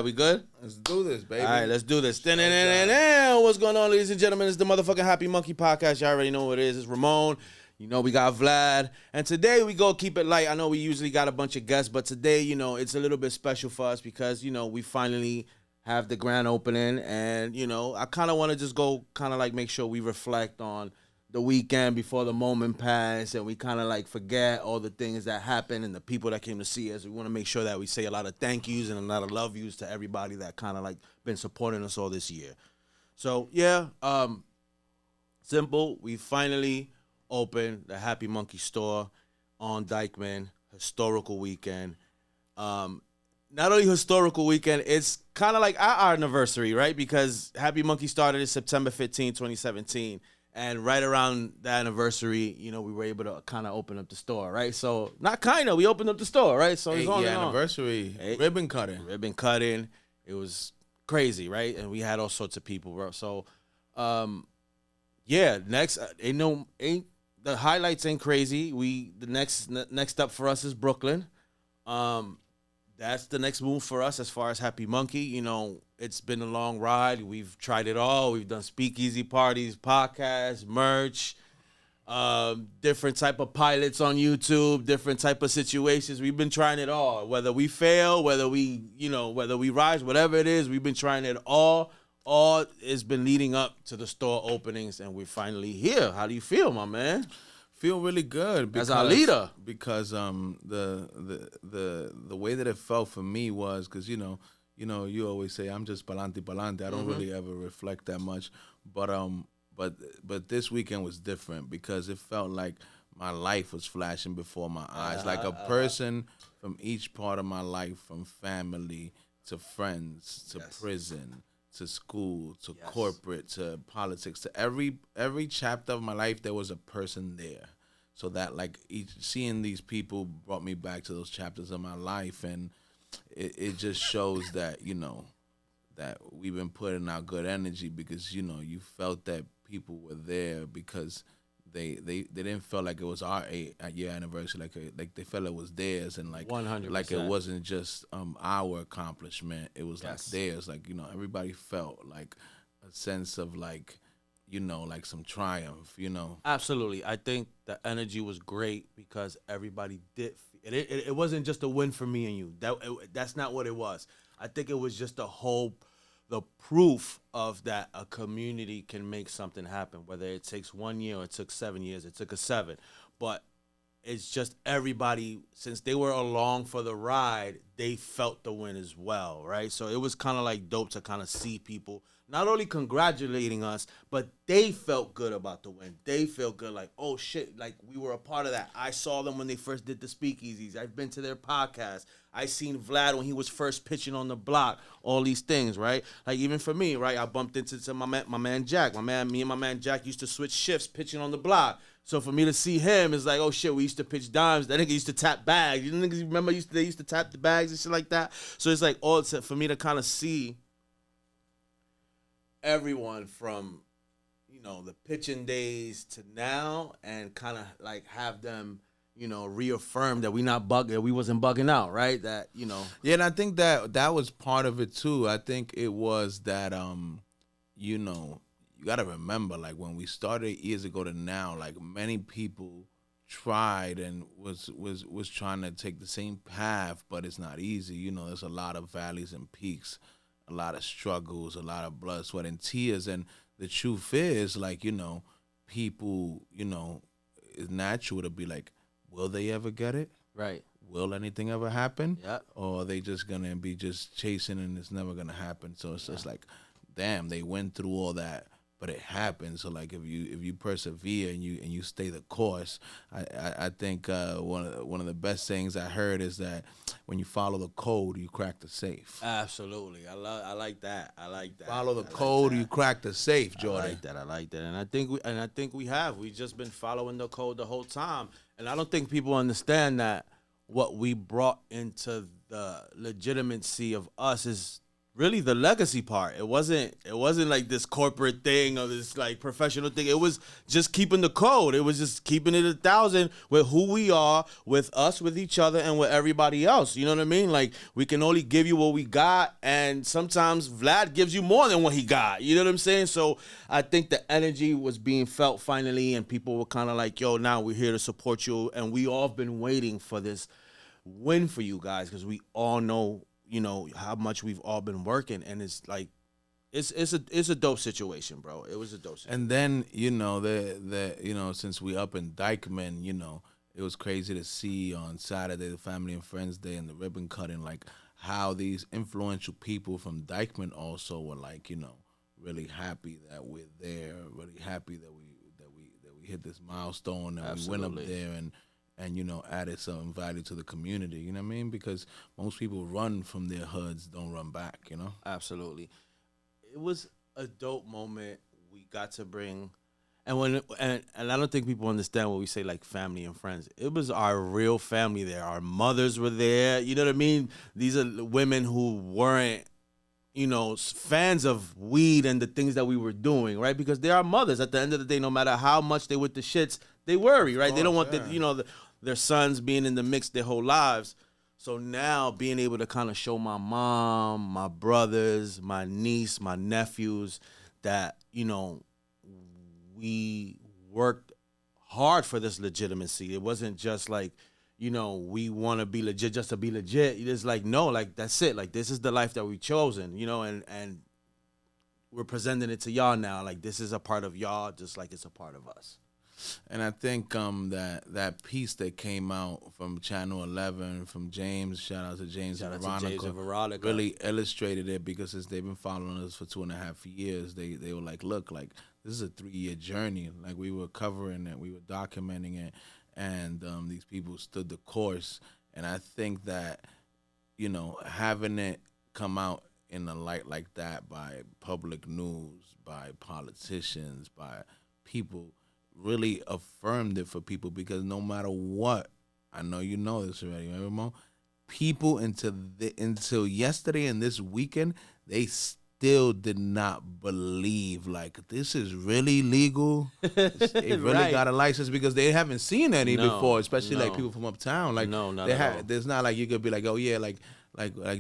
Vlad, we good? Let's do this, baby. All right, let's do this. What's going on, ladies and gentlemen? It's the motherfucking Happy Munkey podcast. Y'all already know what it is. It's Ramon. You know we got Vlad. And today we go keep it light. I know we usually got a bunch of guests, but today, you know, it's a little bit special for us because, you know, we finally have the grand opening. And, you know, I kind of want to just go kind of like make sure we reflect on the weekend before the moment passed, and we kind of like forget all the things that happened and the people that came to see us. We want to make sure that we say a lot of thank yous and a lot of love yous to everybody that kind of like been supporting us all this year. So yeah, simple. We finally opened the Happy Munkey store on Dyckman. Historical weekend. Not only historical weekend, it's kind of like our anniversary, right? Because Happy Munkey started in September 15, 2017. And right around the anniversary, you know, we were able to kind of open up the store, right? So, not kind of, we opened up the store, right? So, it's on and on. Anniversary, ribbon cutting. Ribbon cutting. It was crazy, right? And we had all sorts of people, bro. So, yeah, next, the highlights ain't crazy. The next up for us is Brooklyn. That's the next move for us as far as Happy Munkey. You know, it's been a long ride. We've tried it all. We've done speakeasy parties, podcasts, merch, different type of pilots on YouTube, different type of situations. We've been trying it all. Whether we fail, whether we rise, whatever it is, we've been trying it all. All has been leading up to the store openings, and we're finally here. How do you feel, my man? Feel really good as our leader, because the way that it felt for me was because you always say I'm just pa'lante. I don't really ever reflect that much, but this weekend was different because it felt like my life was flashing before my eyes, like a person from each part of my life, from family to friends to prison to school, to corporate, to politics, to every chapter of my life, there was a person there. So that like seeing these people brought me back to those chapters of my life, and it just shows that, you know, that we've been putting out good energy because, you know, you felt that people were there because they didn't feel like it was our year anniversary, like they felt it was theirs, and like 100%. Like it wasn't just our accomplishment, it was like theirs. Like, you know, everybody felt like a sense of like, you know, like some triumph, you know. Absolutely. I think the energy was great because everybody did it wasn't just a win for me and you. That's not what it was. I think it was just the proof of that a community can make something happen, whether it takes 1 year or it took 7 years, it took us 7. But it's just everybody, since they were along for the ride, they felt the win as well, right? So it was kind of like dope to kind of see people not only congratulating us, but they felt good about the win. They felt good like, oh shit, like we were a part of that. I saw them when they first did the speakeasies. I've been to their podcast. I seen Vlad when he was first pitching on the block, all these things, right? Like even for me, right, I bumped into my man Jack. Me and my man Jack used to switch shifts pitching on the block. So for me to see him is like, oh shit, we used to pitch dimes. That nigga used to tap bags. You niggas remember they used to tap the bags and shit like that? So it's like all for me to kind of see everyone from, you know, the pitching days to now and kind of like have them, you know, reaffirm that we wasn't bugging out, right? That, you know. Yeah, and I think that was part of it too. I think it was that, you know, you got to remember, like when we started years ago to now, like many people tried and was trying to take the same path, but it's not easy. You know, there's a lot of valleys and peaks, a lot of struggles, a lot of blood, sweat, and tears. And the truth is, like, you know, people, you know, it's natural to be like, will they ever get it? Right. Will anything ever happen? Yeah. Or are they just going to be just chasing and it's never going to happen? So it's just like, damn, they went through all that, but it happened. So like if you persevere and you stay the course, I think one of the best things I heard is that when you follow the code, you crack the safe. Absolutely, I like that. Follow the code, you crack the safe, Jordan. I like that, and I think we have. We've just been following the code the whole time, and I don't think people understand that what we brought into the legitimacy of us is really the legacy part. It wasn't like this corporate thing or this like professional thing. It was just keeping the code. It was just keeping it 1,000 with who we are, with us, with each other, and with everybody else. You know what I mean? Like, we can only give you what we got, and sometimes Vlad gives you more than what he got. You know what I'm saying? So I think the energy was being felt finally, and people were kind of like, yo, now we're here to support you, and we all been waiting for this win for you guys, because we all know, you know, how much we've all been working, and it's like, it's a dope situation, bro. It was a dope situation. And then, you know, since we up in Dyckman, you know, it was crazy to see on Saturday, the Family and Friends Day, and the ribbon cutting, like how these influential people from Dyckman also were like, you know, really happy that we're there, really happy that we hit this milestone, and Absolutely. we went up there and you know, added some value to the community. You know what I mean? Because most people run from their hoods, don't run back. You know? Absolutely. It was a dope moment. We got to bring, and I don't think people understand when we say like family and friends. It was our real family there. Our mothers were there. You know what I mean? These are women who weren't, you know, fans of weed and the things that we were doing, right? Because they are mothers. At the end of the day, no matter how much they with the shits, they worry, right? They don't want their sons being in the mix their whole lives. So now being able to kind of show my mom, my brothers, my niece, my nephews that, you know, we worked hard for this legitimacy. It wasn't just like, you know, we want to be legit just to be legit. It's like, no, like, that's it. Like, this is the life that we've chosen, you know, and we're presenting it to y'all now. Like, this is a part of y'all just like it's a part of us. And I think that piece that came out from Channel 11, from James, shout out to James and Veronica, really illustrated it, because since they've been following us for 2.5 years, they were like, look, like, this is a 3-year journey. Like, we were covering it, we were documenting it, and these people stood the course. And I think that, you know, having it come out in a light like that by public news, by politicians, by people, really affirmed it for people, because no matter what, I know you know this already, right, Ramon? People until yesterday and this weekend, they still did not believe, like, this is really legal. They really Right. got a license, because they haven't seen any before, especially like people from uptown. Like, not they at all. there's not like you could be like, oh yeah, like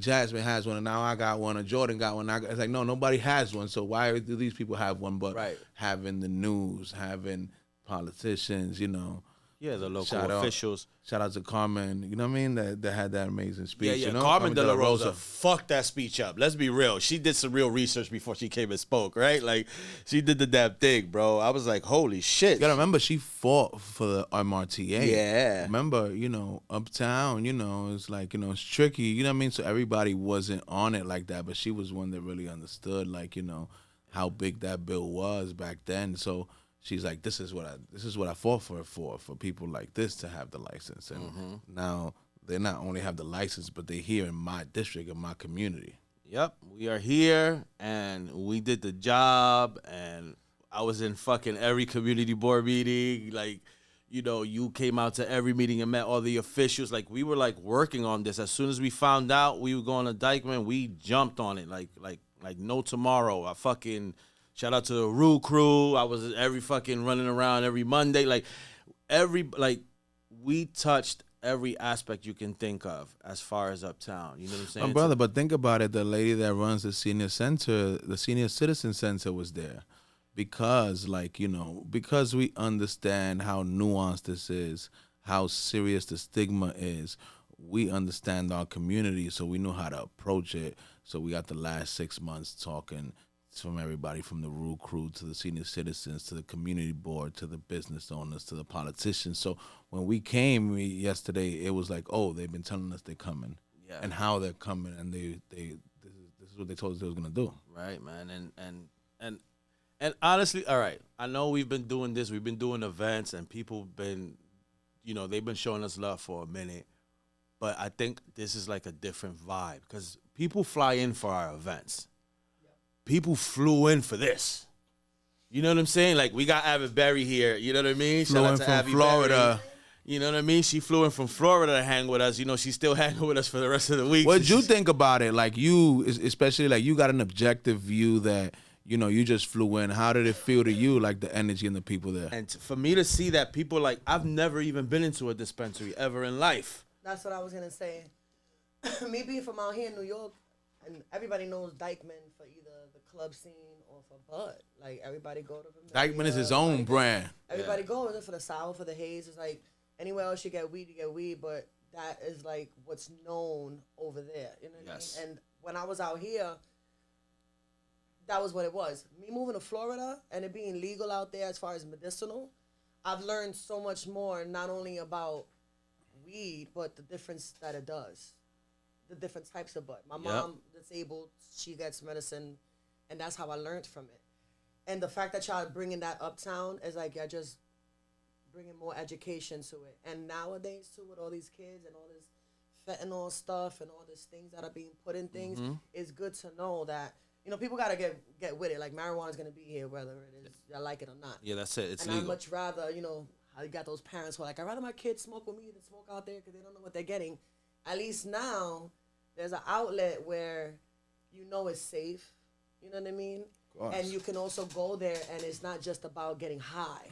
Jasmine has one, and now I got one, or Jordan got one. It's like, no, nobody has one. So why do these people have one? But Right. having the news, having politicians, you know. Yeah, the local officials. Shout out to Carmen, you know what I mean? That had that amazing speech. Yeah. You know? Carmen De La Rosa fucked that speech up. Let's be real. She did some real research before she came and spoke, right? Like, she did the damn thing, bro. I was like, holy shit. You gotta remember, she fought for the MRTA. Yeah. Remember, you know, Uptown, you know, it's like, you know, it's tricky. You know what I mean? So everybody wasn't on it like that, but she was one that really understood, like, you know, how big that bill was back then. So she's like, this is what I fought for people like this to have the license. And now they not only have the license, but they're here in my district, in my community. Yep, we are here, and we did the job, and I was in fucking every community board meeting. Like, you know, you came out to every meeting and met all the officials. Like, we were, like, working on this. As soon as we found out we were going to Dyckman, we jumped on it like no tomorrow. I fucking... Shout out to the Rue crew. I was every fucking running around every Monday. We touched every aspect you can think of as far as Uptown. You know what I'm saying? My brother, but think about it. The lady that runs the senior center, the senior citizen center, was there because, like, you know, because we understand how nuanced this is, how serious the stigma is. We understand our community, so we know how to approach it. So we got the last 6 months talking from everybody from the Rue crew to the senior citizens to the community board to the business owners to the politicians. So when we came yesterday, it was like, oh, they've been telling us they're coming, and how they're coming, and this is what they told us they was gonna do. Right, man, and honestly, all right, I know we've been doing this, we've been doing events, and people been, you know, they've been showing us love for a minute, but I think this is like a different vibe because people fly in for our events. People flew in for this. You know what I'm saying? Like, we got Avid Berry here. You know what I mean? Flew in from Florida. You know what I mean? She flew in from Florida to hang with us. You know, she's still hanging with us for the rest of the week. What'd you think about it? Like you, especially like you got an objective view that, you know, you just flew in. How did it feel to you, like the energy and the people there? And for me to see that people like, I've never even been into a dispensary ever in life. That's what I was going to say. Me being from out here in New York, and everybody knows Dyckman for either the club scene or for bud. Like, everybody go to the Dyckman is his own brand. Everybody goes for the sour, for the haze. It's like, anywhere else you get weed, but that is like what's known over there. You know what I mean? And when I was out here, that was what it was. Me moving to Florida and it being legal out there as far as medicinal, I've learned so much more, not only about weed, but the difference that it does. The different types of bud. My mom, disabled, she gets medicine, and that's how I learned from it. And the fact that y'all bringing that uptown is like, y'all just bringing more education to it. And nowadays, too, with all these kids and all this fentanyl stuff and all these things that are being put in things, it's good to know that, you know, people got to get with it. Like, marijuana is going to be here, whether it is y'all like it or not. Yeah, that's it. It's and legal. I'd much rather, you know, how you got those parents who are like, I'd rather my kids smoke with me than smoke out there because they don't know what they're getting. At least now, there's an outlet where you know it's safe. You know what I mean? And you can also go there, and it's not just about getting high.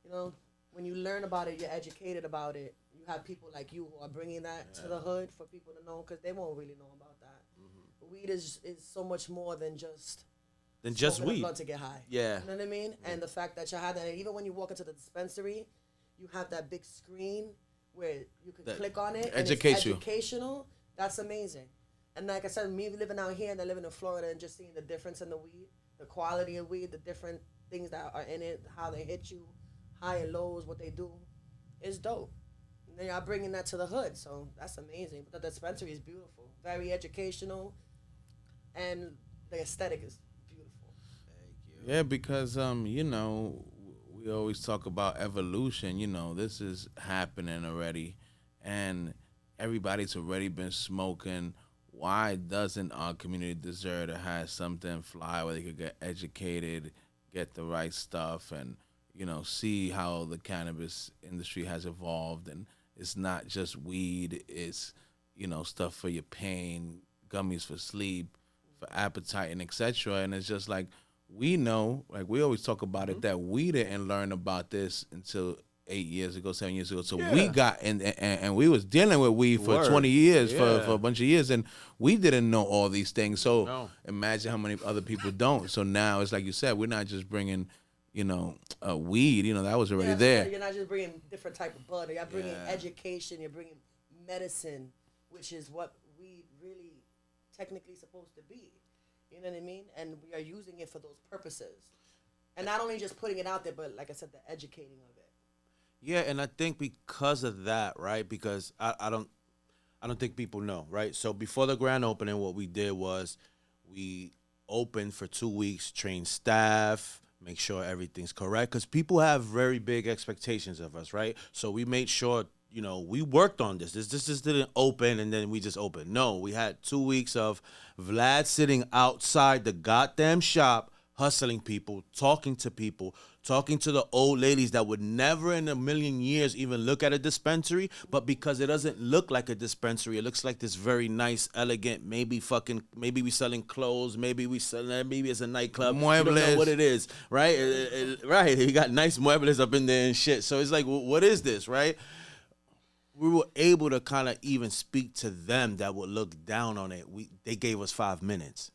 You know, when you learn about it, you're educated about it. You have people like you who are bringing that to the hood for people to know, because they won't really know about that. Weed is so much more than just weed. Blunt to get high. Yeah. You know what I mean? And the fact that you have that, and even when you walk into the dispensary, you have that big screen where you can click on it. Educate you. Educational. That's amazing. And like I said, me living out here and then living in Florida and just seeing the difference in the weed, the quality of weed, the different things that are in it, how they hit you, high and lows, what they do, is dope. And then y'all bringing that to the hood, so that's amazing. But the dispensary is beautiful, very educational, and the aesthetic is beautiful. Thank you. Yeah, because you know, we always talk about evolution. You know, this is happening already, and everybody's already been smoking. Why doesn't our community deserve to have something fly where they could get educated, get the right stuff, and, you know, see how the cannabis industry has evolved? And it's not just weed, it's, you know, stuff for your pain, gummies for sleep, for appetite, and etc. And it's just like, we know, like we always talk about it, that we didn't learn about this until 8 years ago, 7 years ago. So we got and we was dealing with weed for 20 years, for a bunch of years, and we didn't know all these things. So imagine how many other people don't. So now it's like you said, we're not just bringing, you know, weed. You know, that was already there. You're not just bringing different type of bud. You're bringing education. You're bringing medicine, which is what weed really technically supposed to be. You know what I mean? And we are using it for those purposes. And not only just putting it out there, but like I said, the educating of it. Yeah, and I think because of that, right? Because I don't think people know, right? So before the grand opening, what we did was we opened for 2 weeks, trained staff, make sure everything's correct, because people have very big expectations of us, right? So we made sure, you know, we worked on this. This just didn't open and then we just opened. No, we had 2 weeks of Vlad sitting outside the goddamn shop, hustling people, talking to the old ladies that would never in a million years even look at a dispensary, but because it doesn't look like a dispensary, it looks like this very nice, elegant, maybe we selling clothes, maybe it's a nightclub. Muebles. You don't know what it is, right? Right, you got nice muebles up in there and shit. So it's like, what is this, right? We were able to kind of even speak to them that would look down on it. They gave us 5 minutes.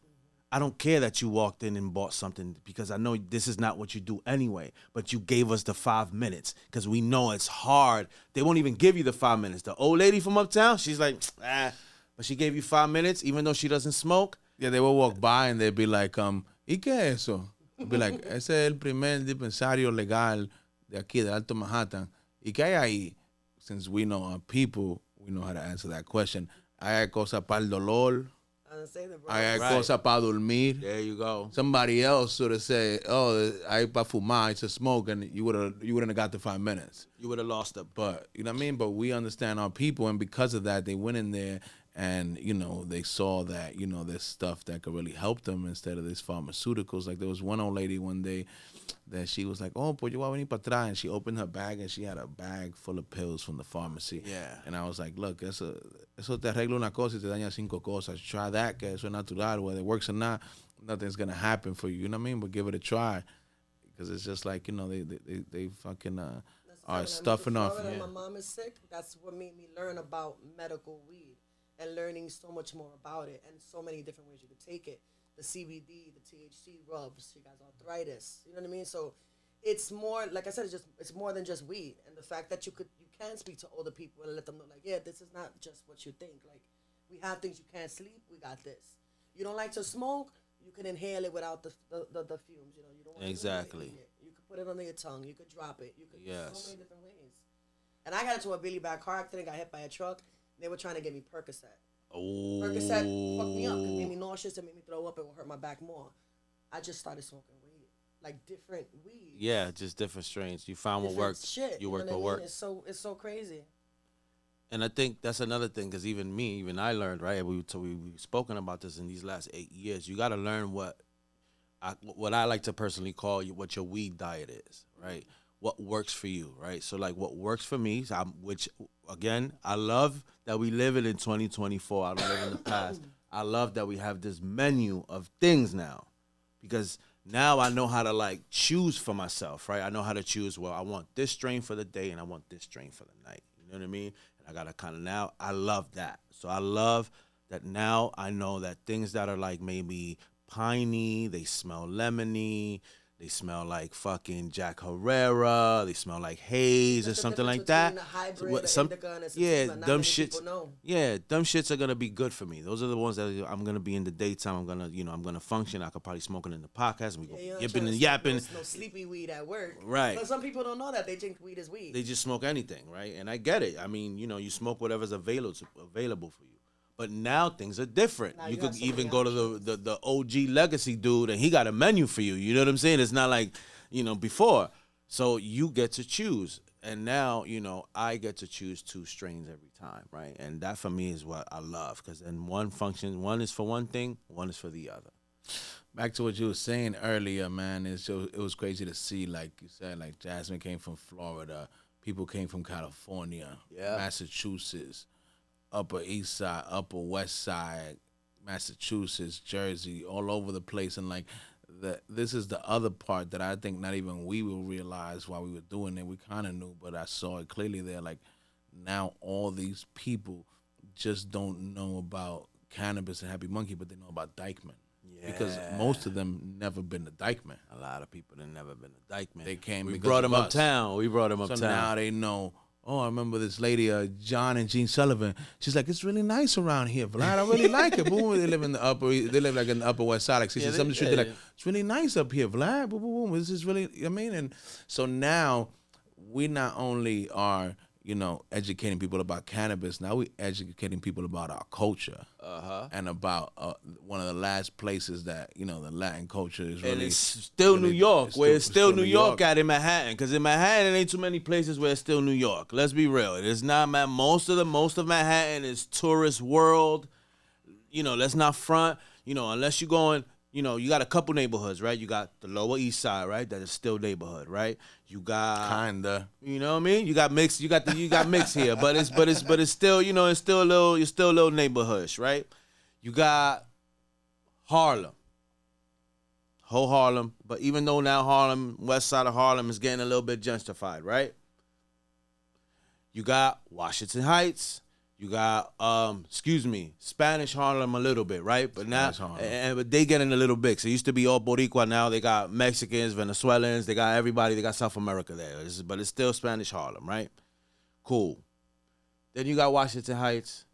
I don't care that you walked in and bought something, because I know this is not what you do anyway, but you gave us the 5 minutes because we know it's hard. They won't even give you the 5 minutes. The old lady from Uptown, she's like, but she gave you 5 minutes even though she doesn't smoke. Yeah, they will walk by and they'd be like, ¿y qué es eso? They'd be like, ese es el primer dispensario legal de aquí, de Alto Manhattan. ¿Y qué hay ahí? Since we know our people, we know how to answer that question. Hay cosas para el dolor. Hay cosas para dormir. There you go. Somebody else sort of say, "Oh, hay para fumar, it's a smoke," and you wouldn't have got the 5 minutes. You would have lost it. But you know what I mean. But we understand our people, and because of that, they went in there And, you know, they saw that, you know, there's stuff that could really help them instead of these pharmaceuticals. Like there was one old lady one day that she was like, oh, pues yo voy a venir para atrás. And she opened her bag and she had a bag full of pills from the pharmacy. Yeah. And I was like, look, eso te arregla una cosa y te daña 5 cosas. Try that, que eso es natural. Whether it works or not, nothing's going to happen for you. You know what I mean? But give it a try. Because it's just like, you know, they fucking are stuffing off. My mom is sick. That's what made me learn about medical weed and learning so much more about it and so many different ways you could take it. The CBD, the THC rubs. She got arthritis. You know what I mean? So it's more, like I said, it's more than just weed. And the fact that you can speak to older people and let them know, like, yeah, this is not just what you think. Like, we have things you can't sleep. We got this. You don't like to smoke. You can inhale it without the fumes. You know, you don't want exactly. to you can put it under your tongue. You could drop it. You could so many different ways. And I got into a really bad car accident. Got hit by a truck. They were trying to get me Percocet. Oh. Percocet fucked me up. It made me nauseous. It made me throw up. It would hurt my back more. I just started smoking weed, like different weed. Yeah, just different strains. You found what worked. Shit, you worked what worked. It's so crazy. And I think that's another thing, because even I learned, right? We've spoken about this in these last 8 years. You got to learn what I like to personally call what your weed diet is, right? What works for you, right? So like what works for me, which again, I love that we live it in 2024. I don't live in the past. I love that we have this menu of things now, because now I know how to like choose for myself, right? I know how to choose, well, I want this strain for the day and I want this strain for the night. You know what I mean? And I got to kind of now, I love that. So I love that now I know that things that are like maybe piney, they smell lemony, they smell like fucking Jack Herrera, they smell like haze or something like that. Dumb shits. Yeah, dumb shits are gonna be good for me. Those are the ones that I'm gonna be in the daytime. I'm gonna function. I could probably smoke it in the podcast and we go yipping and yapping. No sleepy weed at work. Right. But some people don't know that they think weed is weed. They just smoke anything, right? And I get it. I mean, you smoke whatever's available for you. But now things are different. You could even go to the OG Legacy dude and he got a menu for you. You know what I'm saying? It's not like, before. So you get to choose. And now, I get to choose 2 strains every time, right? And that for me is what I love, because then one is for one thing, one is for the other. Back to what you were saying earlier, man, it was crazy to see, like you said, like Jasmine came from Florida, people came from California, Massachusetts, Upper East Side, Upper West Side, Massachusetts, Jersey, all over the place. And like this is the other part that I think not even we will realize while we were doing it. We kind of knew, but I saw it clearly there. Like now all these people just don't know about cannabis and Happy Munkey, but they know about Dyckman. Yeah. Because most of them never been to Dyckman. A lot of people that never been to Dyckman. They came. We brought them uptown. So now they know. Oh, I remember this lady, John and Jean Sullivan. She's like, it's really nice around here, Vlad. I really like it. Boom, they live in the Upper West Side. Like, they're like, it's really nice up here, Vlad. Boom, boom, boom. This is really, and so now we not only are, educating people about cannabis. Now we educating people about our culture and about one of the last places that, the Latin culture is really. And it's still New York, it's still New York out in Manhattan. Because in Manhattan, it ain't too many places where it's still New York. Let's be real. It is not, man. Most of Manhattan is tourist world. Let's not front. Unless you're going, you got a couple neighborhoods, right? You got the Lower East Side, right? That is still neighborhood, right? You got kinda. You know what I mean? You got mixed. You got mixed here, but it's still, it's still a little neighborhood, right? You got Harlem. Whole Harlem, but even though now Harlem, west side of Harlem is getting a little bit gentrified, right? You got Washington Heights. You got, Spanish Harlem a little bit, right? But now, but they getting a little big. So it used to be all Boricua. Now they got Mexicans, Venezuelans. They got everybody. They got South America there. But it's still Spanish Harlem, right? Cool. Then you got Washington Heights.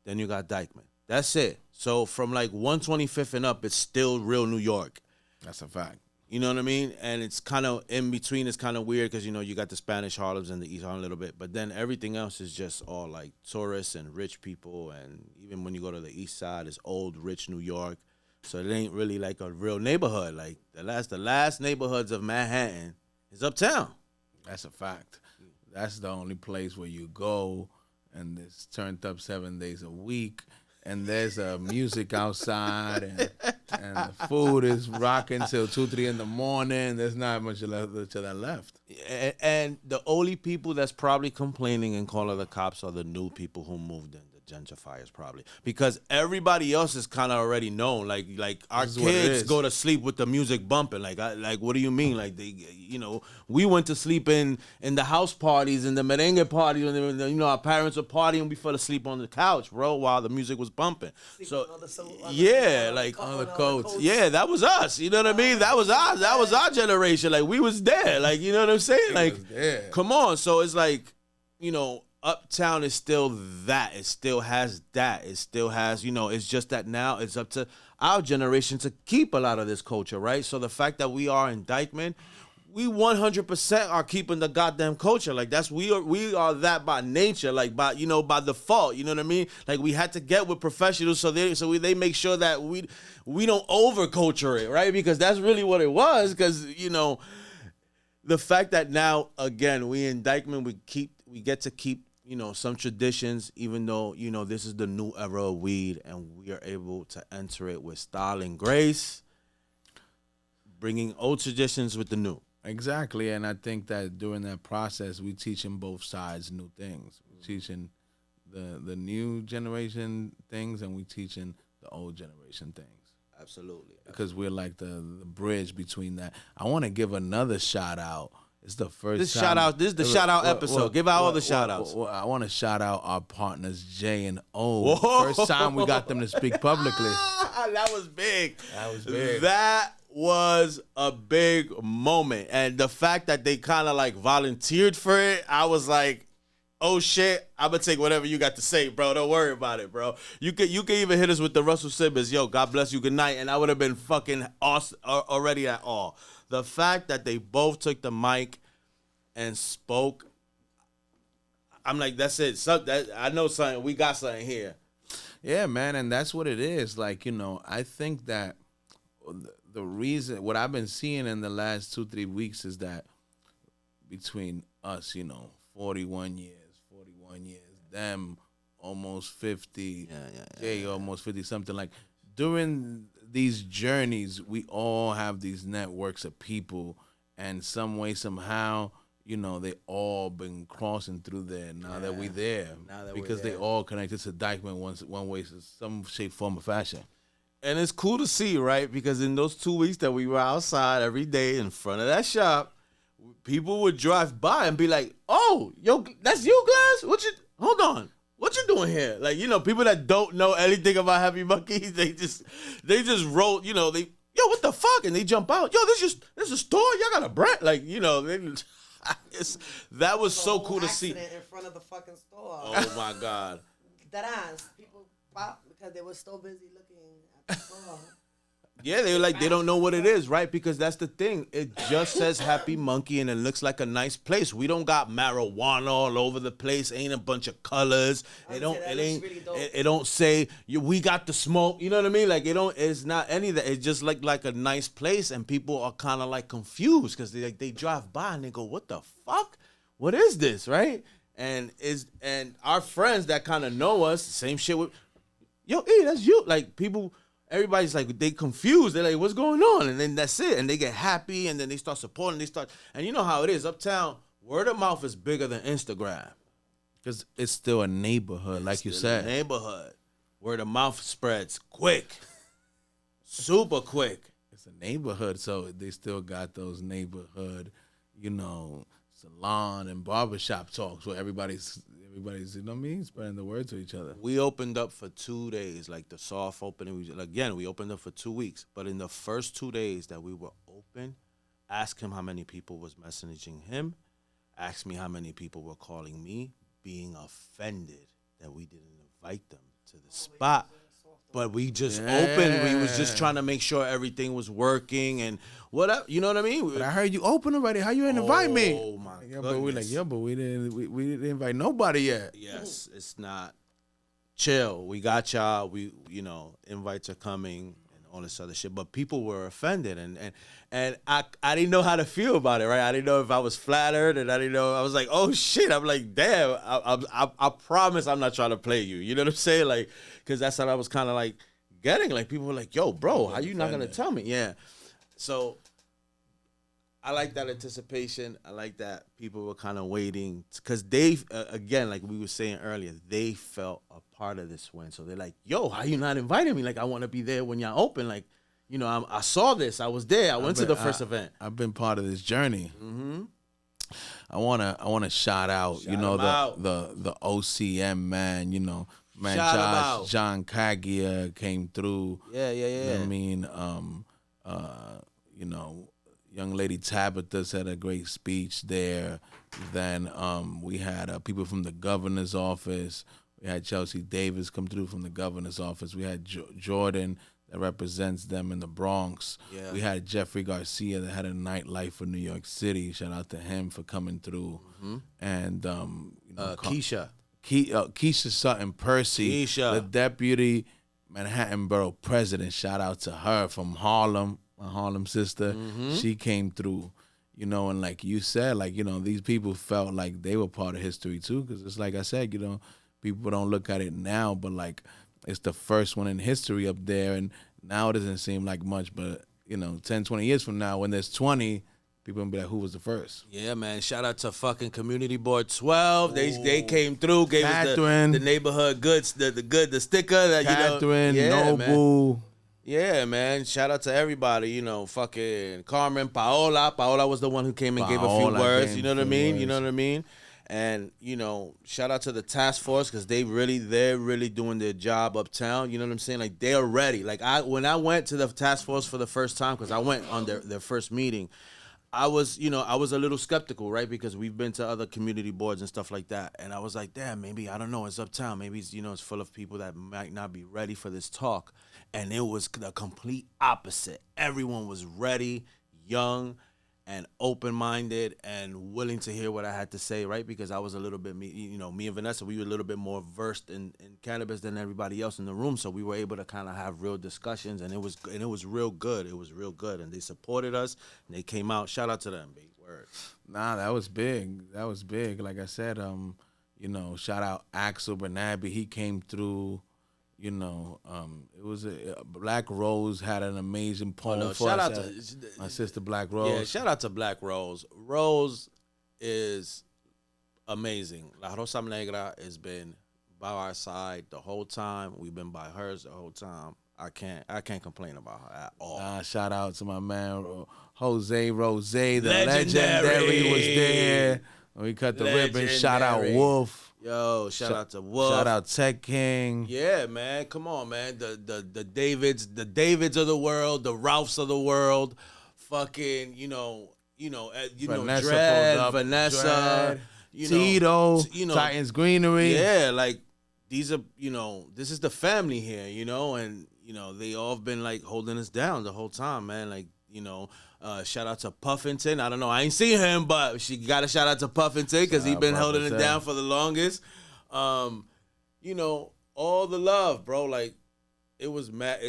Then you got Dyckman. That's it. So from like 125th and up, it's still real New York. That's a fact. You know what I mean? And it's kind of in between. It's kind of weird because, you got the Spanish Harlems and the East Harlem a little bit. But then everything else is just all like tourists and rich people. And even when you go to the East Side, it's old, rich New York. So it ain't really like a real neighborhood. Like the last neighborhoods of Manhattan is Uptown. That's a fact. That's the only place where you go and it's turned up 7 days a week. and there's music outside, and the food is rocking till 2, 3 in the morning. There's not much to that left. And the only people that's probably complaining and calling the cops are the new people who moved in, the gentrifiers probably, because everybody else is kind of already known. Like our kids go to sleep with the music bumping. Like what do you mean? Like we went to sleep in the house parties and the merengue parties, and our parents were partying. We fell asleep on the couch, bro, while the music was bumping. So on the coats. Yeah, that was us. You know what I mean? That was our generation. Like we was there. Like you know what I'm saying? Like come on. So it's like Uptown is still that. It still has that. It still has, it's just that now it's up to our generation to keep a lot of this culture, right? So the fact that we are in Dyckman, we 100% are keeping the goddamn culture. Like we are that by nature, like by default. You know what I mean? Like we had to get with professionals so they make sure that we don't over culture it, right? Because that's really what it was. Because the fact that now again we in Dyckman, we get to keep some traditions, even though, this is the new era of weed, and we are able to enter it with style and grace, bringing old traditions with the new. Exactly, and I think that during that process, we teaching both sides new things. We're teaching the new generation things, and we teaching the old generation things. Absolutely. Because we're like the bridge between that. I want to give another shout out. It's the first time. This is the shout out episode. Give out all the shout outs. I want to shout out our partners, J and O. Whoa. First time we got them to speak publicly. That was big. That was a big moment. And the fact that they kind of like volunteered for it, I was like, oh shit, I'm gonna take whatever you got to say, bro. Don't worry about it, bro. You can even hit us with the Russell Simmons, yo, God bless you, good night, and I would have been fucking awesome already at all. The fact that they both took the mic and spoke, I'm like, that's it. I know something. We got something here. Yeah, man, and that's what it is. Like, I think that the reason, what I've been seeing in the last 2-3 weeks is that between us, 41 years, them almost 50, Jay almost 50, something like. During these journeys, we all have these networks of people, and some way, somehow, they all been crossing through there now that we're there. Because they all connected to Dyckman one way, some shape, form, or fashion. And it's cool to see, right? Because in those 2 weeks that we were outside every day in front of that shop, people would drive by and be like, "Oh, yo, that's you, Glass? Hold on. What you doing here?" Like, people that don't know anything about Happy Munkey, they just roll, yo, what the fuck? And they jump out. Yo, this is a store? Y'all got a brand? Like, that was so cool to see. In front of the fucking store. Oh my God. That ass. People pop because they were so busy looking at the store. Yeah, they're like, they don't know what it is, right? Because that's the thing. It just says Happy Munkey, and it looks like a nice place. We don't got marijuana all over the place. Ain't a bunch of colors. It don't say we got the smoke. You know what I mean? Like it's not any of that. It's just like a nice place, and people are kind of like confused because they drive by and they go, "What the fuck? What is this?" Right? And our friends that kind of know us, same shit with, yo, hey, that's you. Like people. Everybody's like, they confused. They're like, what's going on? And then that's it. And they get happy, and then they start supporting. And you know how it is. Uptown, word of mouth is bigger than Instagram. Because it's still a neighborhood, like you said. Neighborhood. Word of mouth spreads quick. Super quick. It's a neighborhood, so they still got those neighborhood, salon and barbershop talks where everybody's, spreading the word to each other. We opened up for 2 days, like the soft opening. We opened up for 2 weeks. But in the first 2 days that we were open, ask him how many people was messaging him. Ask me how many people were calling me, being offended that we didn't invite them to the spot. But we just opened. We was just trying to make sure everything was working and whatever. You know what I mean? But I heard you open already. How you didn't invite me? Oh my god! But we're like, but we didn't invite nobody yet. Yes, it's not chill. We got y'all. We invites are coming, and all this other shit. But people were offended, and I didn't know how to feel about it, right? I didn't know if I was flattered, and I didn't know. I was like, oh shit. I'm like, damn. I promise I'm not trying to play you. You know what I'm saying? Like, because that's what I was kind of like getting. Like, people were like, yo, bro, how you not gonna tell me? Yeah. So I like that anticipation. I like that people were kind of waiting because they, again, like we were saying earlier, they felt a part of this win. So they're like, yo, how you not inviting me? Like, I want to be there when y'all open. Like, you know, I saw this. I was there. I went to the first event. I've been part of this journey. Mm-hmm. I wanna shout out, Shout out. the OCM man, man, Shout John Kagia came through. Yeah. You know what I mean, young lady Tabitha said a great speech there. Then we had people from the governor's office. We had Chelsea Davis come through from the governor's office. We had Jordan that represents them in the Bronx. Yeah. We had Jeffrey Garcia that had a nightlife for New York City. Shout out to him for coming through. Mm-hmm. And Keisha Sutton Percy, the deputy Manhattan Borough president. Shout out to her from Harlem, my Harlem sister. Mm-hmm. She came through, and like you said, like, these people felt like they were part of history too. Because it's like I said, people don't look at it now, but like it's the first one in history up there. And now it doesn't seem like much, but 10, 20 years from now, when there's 20, people gonna be like, who was the first? Yeah, man. Shout out to fucking Community Board 12. They came through, gave Catherine, us the neighborhood goods, the sticker that Catherine, yeah, Noble. Man. Yeah, man. Shout out to everybody. Fucking Carmen, Paola. Paola was the one who came and gave a few words. You know what I mean? You know what I mean? And shout out to the task force because they're really doing their job uptown. You know what I'm saying? Like, they're ready. Like, when I went to the task force for the first time, because I went on their first meeting, I was a little skeptical, right? Because we've been to other community boards and stuff like that. And I was like, damn, maybe, I don't know, it's uptown. Maybe it's, it's full of people that might not be ready for this talk. And it was the complete opposite. Everyone was ready, young, and open-minded and willing to hear what I had to say, right? Because I was a little bit, me and Vanessa, we were a little bit more versed in cannabis than everybody else in the room. So we were able to kind of have real discussions, and it was real good. It was real good, and they supported us, and they came out. Shout out to them, big word. Nah, that was big. That was big. Like I said, shout out Axel Bernabe. He came through. It was Black Rose had an amazing poem for shout us. Out to my sister Black Rose. Yeah, shout out to Black Rose. Rose is amazing. La Rosa Negra has been by our side the whole time. We've been by hers the whole time. I can't complain about her at all. Shout out to my man Jose Rose, the legendary was there. We cut the ribbon. Shout out Wolf. Yo, shout out to Wolf. Shout out Tech King. Yeah, man. Come on, man. The Davids of the world, the Ralphs of the world, fucking, Vanessa Dread, Vanessa, Tito, Titans Greenery. Yeah, like these are, this is the family here, and they all have been like holding us down the whole time, man. Like, shout out to Puffington. I don't know. I ain't seen him, but she got a shout out to Puffington because he been holding it down for the longest. All the love, bro. Like, it was mad.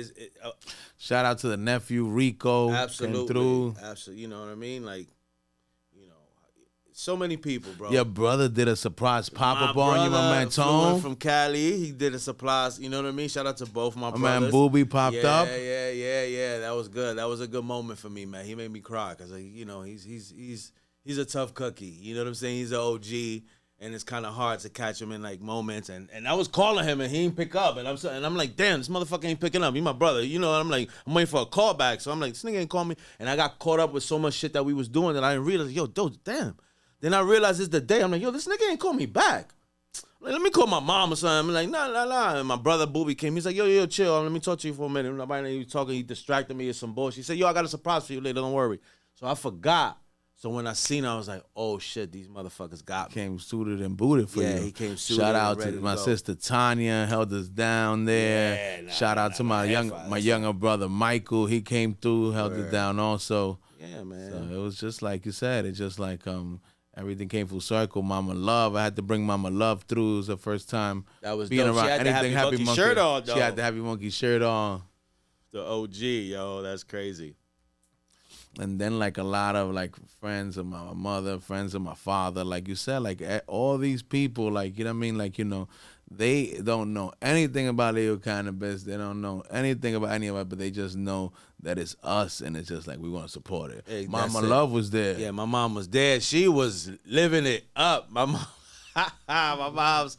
Shout out to the nephew Rico. Absolutely. Came through. Absolutely. You know what I mean? Like, so many people, bro. Your brother did a surprise pop-up on you, my man Tone. From Cali. He did a surprise, you know what I mean? Shout out to both my brothers. My man Booby popped up. Yeah. That was good. That was a good moment for me, man. He made me cry because, he's a tough cookie. You know what I'm saying? He's an OG, and it's kind of hard to catch him in, like, moments. And I was calling him, and he didn't pick up. And I'm like, damn, this motherfucker ain't picking up. He my brother. And I'm like, I'm waiting for a call back. So I'm like, this nigga ain't call me. And I got caught up with so much shit that we was doing that I didn't realize, damn. Then I realized it's the day. I'm like, this nigga ain't call me back. Like, let me call my mom or something. I'm like, nah. And my brother Booby came. He's like, yo, chill. Let me talk to you for a minute. Nobody he was talking. He distracted me with some bullshit. He said, I got a surprise for you later. Don't worry. So I forgot. So when I seen her, I was like, oh, shit, these motherfuckers got me. Suited and booted for you. Yeah, he came suited. Shout out to my sister Tanya, held us down there. Shout out to my younger brother Michael. He came through, held it down also. Yeah, man. So it was just like you said. It's just like everything came full circle. Mama Love, I had to bring Mama Love through. It was the first time that was being dope. around she had anything the Happy Munkey shirt on, though. She had the Happy Munkey shirt on. The OG, yo, that's crazy. And then like a lot of like friends of my mother, friends of my father, like you said, like all these people, like, you know what I mean? Like, you know, they don't know anything about legal cannabis. They don't know anything about any of it, but they just know that it's us, and it's just like we want to support it. Hey, Mama that's it. Love was there. Yeah, my mom was there. She was living it up. My mom, my mom's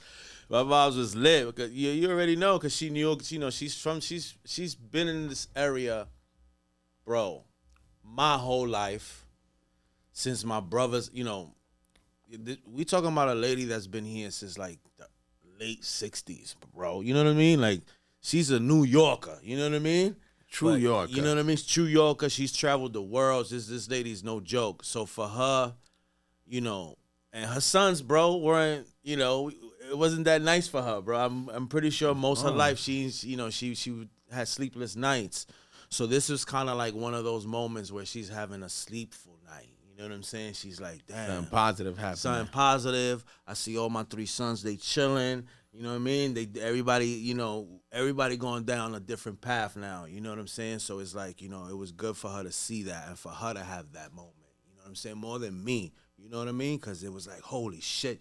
was lit. Because you already know, because she knew, you know, she's been in this area, bro, my whole life, since my brothers, you know, we talking about a lady that's been here since like the late 60s, bro. You know what I mean? Like, she's a New Yorker. You know what I mean? True Yorker. You know what I mean? True Yorker. She's traveled the world. This lady's no joke. So for her, you know, and her sons, bro, weren't, you know, it wasn't that nice for her, bro. I'm pretty sure most of her life she's, you know, she had sleepless nights. So this was kind of like one of those moments where she's having a sleepful night. You know what I'm saying? She's like, damn. Something positive happening. Something positive. I see all my 3 sons, they chilling. You know what I mean? Everybody, you know, everybody going down a different path now. You know what I'm saying? So it's like, you know, it was good for her to see that and for her to have that moment. You know what I'm saying? More than me. You know what I mean? Because it was like, holy shit,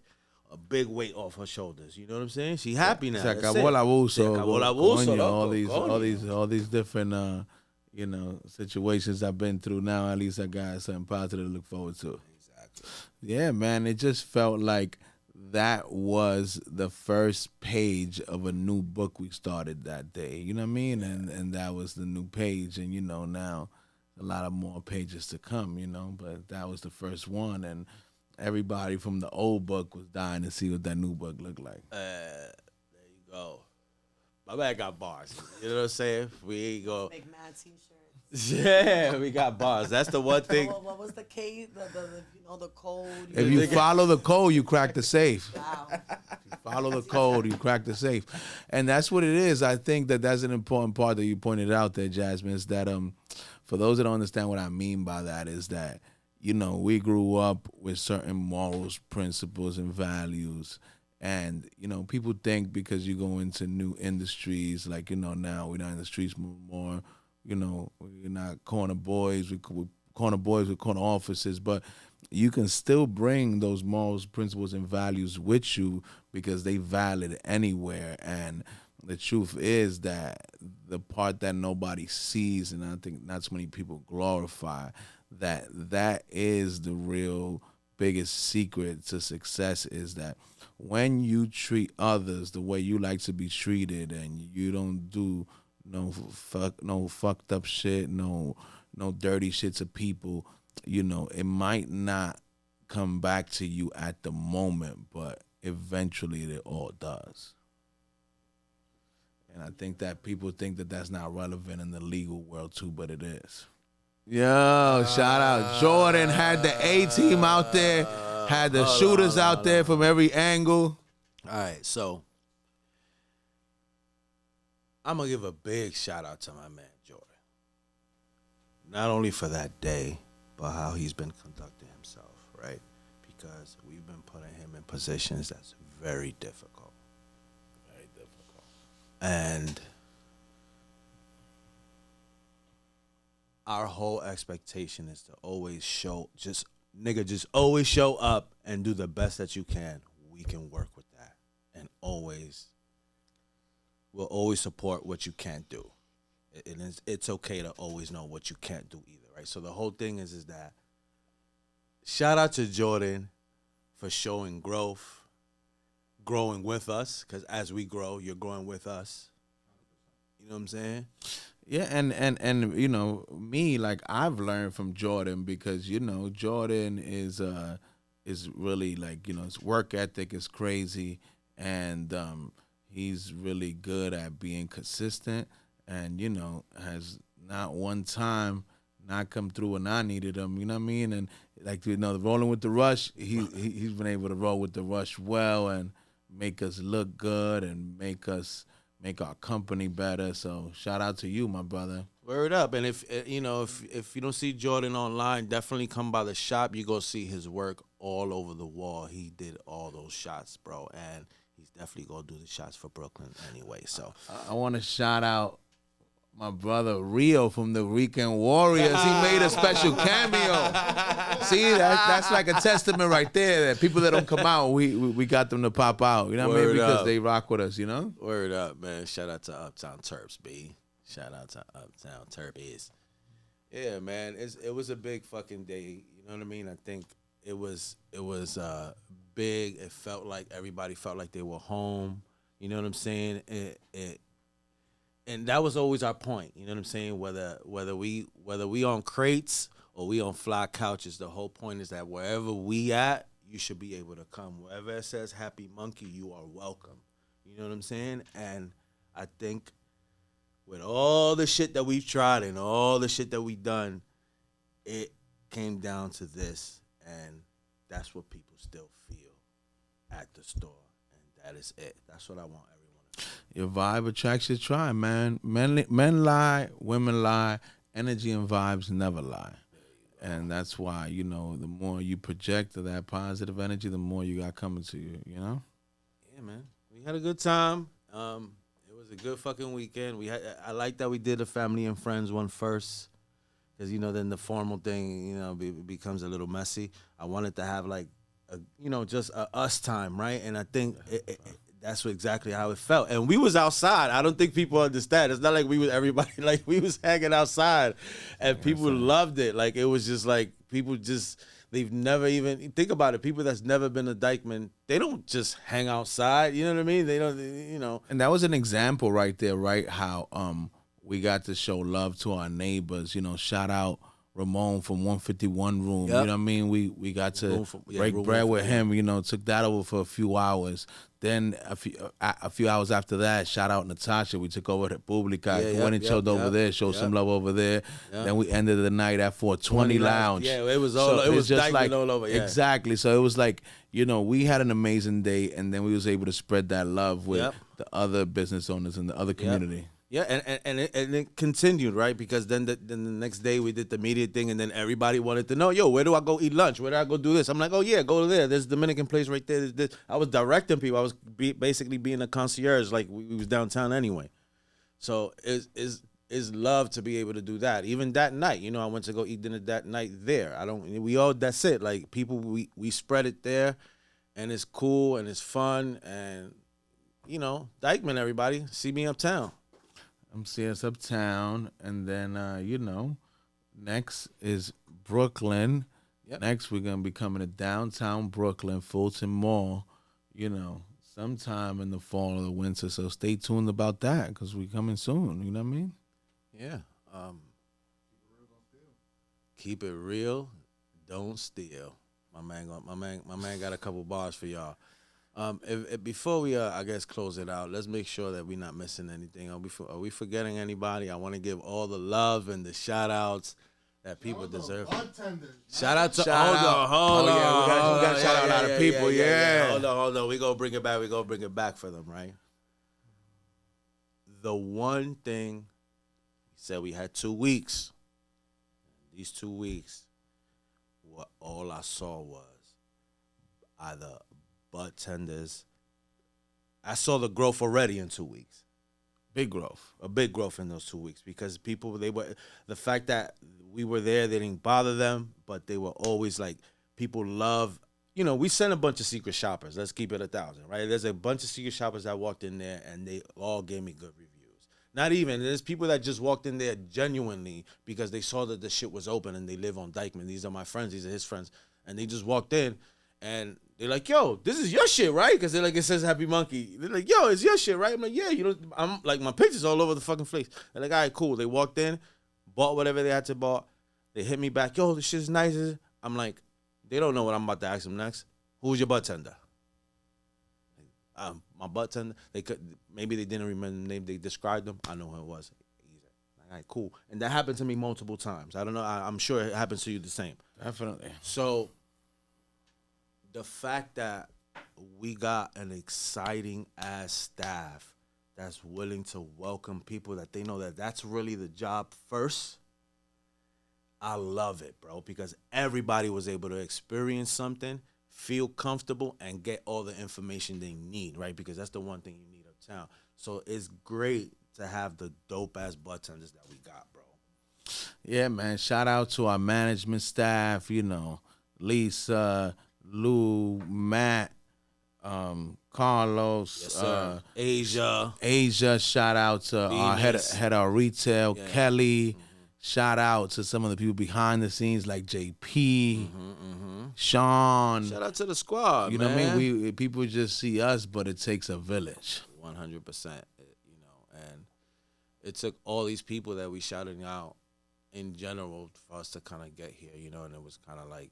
a big weight off her shoulders. You know what I'm saying? She happy now. Se acabó el abuso. Coño, all these different, you know, situations I've been through. Now at least I got something positive to look forward to. Exactly. Yeah, man. It just felt like that was the first page of a new book we started that day. You know what I mean? And that was the new page. And, you know, now a lot of more pages to come, you know. But that was the first one. And everybody from the old book was dying to see what that new book looked like. There you go. My man got bars. You know what I'm saying? We go. Make mad t-shirts. Yeah, we got bars. That's the one thing. What was the K? The you know, the code. If you follow the code, you crack the safe. Wow. If you follow the code, you crack the safe. And that's what it is. I think that's an important part that you pointed out there, Jasmine, is that for those that don't understand what I mean by that, is that, you know, we grew up with certain morals, principles, and values. And, you know, people think because you go into new industries, like, you know, now we're not in the streets more, you know, we're not corner boys, we're corner boys with corner officers, but you can still bring those morals, principles, and values with you because they valid anywhere. And the truth is that the part that nobody sees, and I think not so many people glorify, that is the real biggest secret to success, is that when you treat others the way you like to be treated, and you don't do no fucked up shit, no dirty shit to people, you know, it might not come back to you at the moment, but eventually it all does. And I think that people think that that's not relevant in the legal world too, but it is. Yo, shout out. Jordan had the A-team out there, had the shooters out there from every angle. All right, so I'm going to give a big shout out to my man, Jordan. Not only for that day, but how he's been conducting himself, right? Because we've been putting him in positions that's very difficult. Very difficult. And our whole expectation is to always just always show up and do the best that you can. We can work with that. And we'll always support what you can't do. It's okay to always know what you can't do either, right? So the whole thing is that shout out to Jordan for showing growth, growing with us, because as we grow, you're growing with us. You know what I'm saying? Yeah, and you know, me, like, I've learned from Jordan because, you know, Jordan is really, like, you know, his work ethic is crazy, and he's really good at being consistent, and, you know, has not one time not come through when I needed him, you know what I mean? And, like, you know, rolling with the rush, he's been able to roll with the rush well and make us look good and make our company better. So shout out to you, my brother. Word up. And if you know, if you don't see Jordan online, definitely come by the shop. You go see his work all over the wall. He did all those shots, bro, and he's definitely gonna do the shots for Brooklyn anyway. So I want to shout out My brother Rio from the Weekend Warriors, he made a special cameo. See, that's like a testament right there that people that don't come out, we got them to pop out. You know what I mean? Because they rock with us, you know? Word up, man. Shout out to Uptown Terps, B. Shout out to Uptown Terps. Yeah, man. It was a big fucking day. You know what I mean? I think it was big. It felt like everybody felt like they were home. You know what I'm saying? And that was always our point. You know what I'm saying? Whether we on crates or we on fly couches, the whole point is that wherever we at, you should be able to come. Wherever it says Happy Munkey, you are welcome. You know what I'm saying? And I think with all the shit that we've tried and all the shit that we've done, it came down to this. And that's what people still feel at the store. And that is it. That's what I want everyone. Your vibe attracts your tribe, man. Men lie, women lie. Energy and vibes never lie. And that's why, you know, the more you project to that positive energy, the more you got coming to you, you know? Yeah, man. We had a good time. It was a good fucking weekend. I like that we did a family and friends one first. Because, you know, then the formal thing, you know, becomes a little messy. I wanted to have, like, just a us time, right? And I think that's exactly how it felt. And we was outside. I don't think people understand. It's not like we was everybody, like we was hanging outside and people loved it. Like it was just like people just, they've never even, think about it, people that's never been to Dyckman, they don't just hang outside. You know what I mean? They don't, you know. And that was an example right there, right? How we got to show love to our neighbors. You know, shout out Ramon from 151 Room. Yep. You know what I mean? We got to break bread with him. You know, took that over for a few hours. Then a few hours after that, shout out Natasha. We took over República. Went and chilled over there, showed some love over there. Then we ended the night at 420 Lounge. Yeah, it was all. So it was just like all over. Yeah. Exactly. So it was like, you know, we had an amazing day, and then we was able to spread that love with the other business owners in the other community. Yeah, and it continued, right? Because then the next day we did the media thing, and then everybody wanted to know, yo, where do I go eat lunch? Where do I go do this? I'm like, oh, yeah, go there. There's a Dominican place right there. There's this. I was directing people. I was basically being a concierge, like we was downtown anyway. So it's love to be able to do that. Even that night, you know, I went to go eat dinner that night there. That's it. Like, people, we spread it there, and it's cool, and it's fun, and, you know, Dyckman, everybody, see me uptown. I'm seeing us uptown, and then, you know, next is Brooklyn. Yep. Next, we're going to be coming to downtown Brooklyn, Fulton Mall, you know, sometime in the fall or the winter. So stay tuned about that because we're coming soon. You know what I mean? Yeah. Keep it real, don't steal. My man got a couple bars for y'all. Before we, I guess, close it out, let's make sure that we're not missing anything. Are we forgetting anybody? I want to give all the love and the shout-outs that people deserve. Shout out to, hold on. We got to shout out a lot of people, yeah. Hold on. We're going to bring it back for them, right? The one thing, we said we had 2 weeks. These 2 weeks, what all I saw was either butt tenders. I saw the growth already in 2 weeks. Big growth. A big growth in those 2 weeks because people, the fact that we were there, they didn't bother them, but they were always like, people love, you know, we sent a bunch of secret shoppers. Let's keep it 1,000, right? There's a bunch of secret shoppers that walked in there and they all gave me good reviews. Not even, there's people that just walked in there genuinely because they saw that the shit was open and they live on Dyckman. These are my friends, these are his friends. And they just walked in and they're like, yo, this is your shit, right? Because they're like, it says Happy Munkey. They're like, yo, it's your shit, right? I'm like, yeah, you know, I'm like, my picture's all over the fucking place. They're like, all right, cool. They walked in, bought whatever they had to buy. They hit me back, yo, this shit's nice. I'm like, they don't know what I'm about to ask them next. Who's your butt tender? My butt tender. Maybe they didn't remember the name. They described them. I know who it was. All right, cool. And that happened to me multiple times. I don't know. I'm sure it happens to you the same. Definitely. So the fact that we got an exciting ass staff that's willing to welcome people that they know that's really the job first, I love it, bro, because everybody was able to experience something, feel comfortable, and get all the information they need, right? Because that's the one thing you need uptown. So it's great to have the dope ass bartenders that we got, bro. Yeah, man. Shout out to our management staff, you know, Lisa, Lou, Matt, Carlos, Yes, sir. Asia. Shout out to our head of retail, Yeah. Kelly. Shout out to some of the people behind the scenes like JP, Sean. Shout out to the squad, you man. know what I mean? People just see us, but it takes a village. 100%. You know, and it took all these people that we shouted out in general for us to kind of get here, you know, and it was kind of like,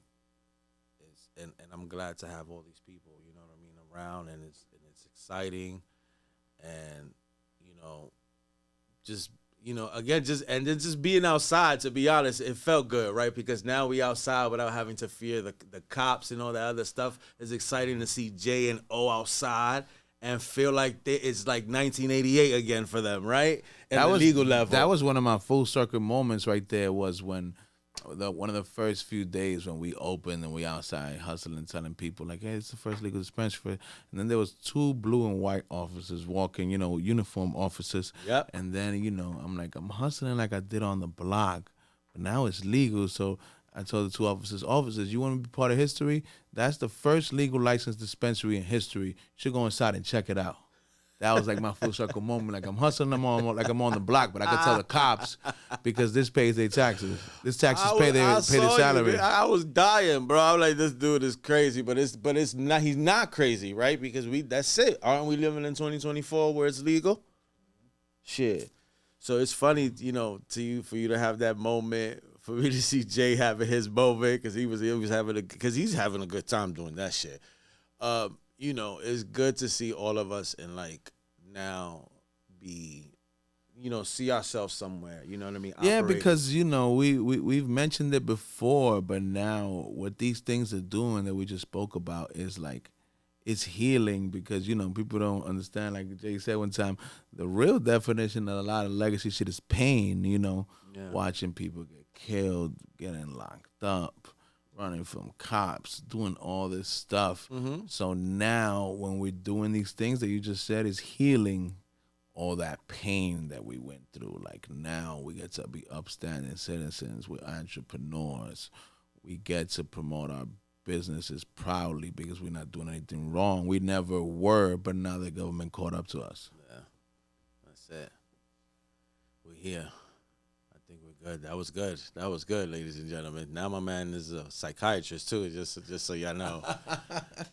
and I'm glad to have all these people, you know what I mean, around, and it's exciting, and you know, just. You know, again, just being outside, to be honest, it felt good, right? Because now we outside without having to fear the cops and all that other stuff. It's exciting to see J and O outside and feel like it's like 1988 again for them, right? And that was legal level. That was one of my full circle moments right there. Was when one of the first few days when we opened and we outside hustling, telling people like, hey, it's the first legal dispensary. And then there was 2 blue and white officers walking, you know, uniform officers. Yep. And then, you know, I'm hustling like I did on the block, but now it's legal. So I told the 2 officers, you want to be part of history? That's the first legal licensed dispensary in history. You should go inside and check it out. That was like my full circle moment. Like I'm hustling, like I'm on the block, but I could tell the cops because this pays their taxes. This taxes pay their salary. I was dying, bro. I'm like, this dude is crazy, but it's not. He's not crazy, right? Because that's it. Aren't we living in 2024 where it's legal? Shit. So it's funny, you know, for you to have that moment, for me to see Jay having his moment because he's having a good time doing that shit. You know, it's good to see all of us and like now be, you know, see ourselves somewhere. You know what I mean? Yeah, because you know we've mentioned it before, but now what these things are doing that we just spoke about is like it's healing because you know people don't understand. Like Jay said one time, the real definition of a lot of legacy shit is pain. You know, watching people get killed, getting locked up, running from cops, doing all this stuff. Mm-hmm. So now when we're doing these things that you just said is healing all that pain that we went through. Like now we get to be upstanding citizens, we're entrepreneurs. We get to promote our businesses proudly because we're not doing anything wrong. We never were, but now the government caught up to us. Yeah, that's it. We're here. I think we're good. That was good. That was good, ladies and gentlemen. Now my man is a psychiatrist too, just so y'all know.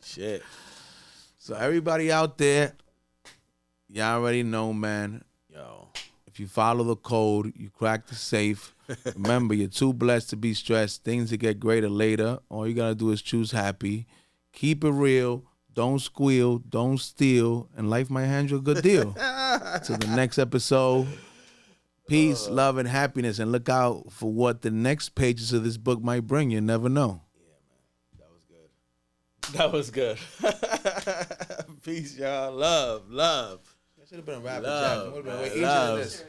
Shit. So everybody out there, y'all already know, man. Yo. If you follow the code, you crack the safe. Remember, you're too blessed to be stressed. Things will get greater later. All you got to do is choose happy. Keep it real. Don't squeal. Don't steal. And life might hand you a good deal. Till the next episode. Peace, love, and happiness. And look out for what the next pages of this book might bring. You never know. Yeah, man. That was good. Peace, y'all. Love. That should have been a rapid Love. chat. It would have been way easier than this.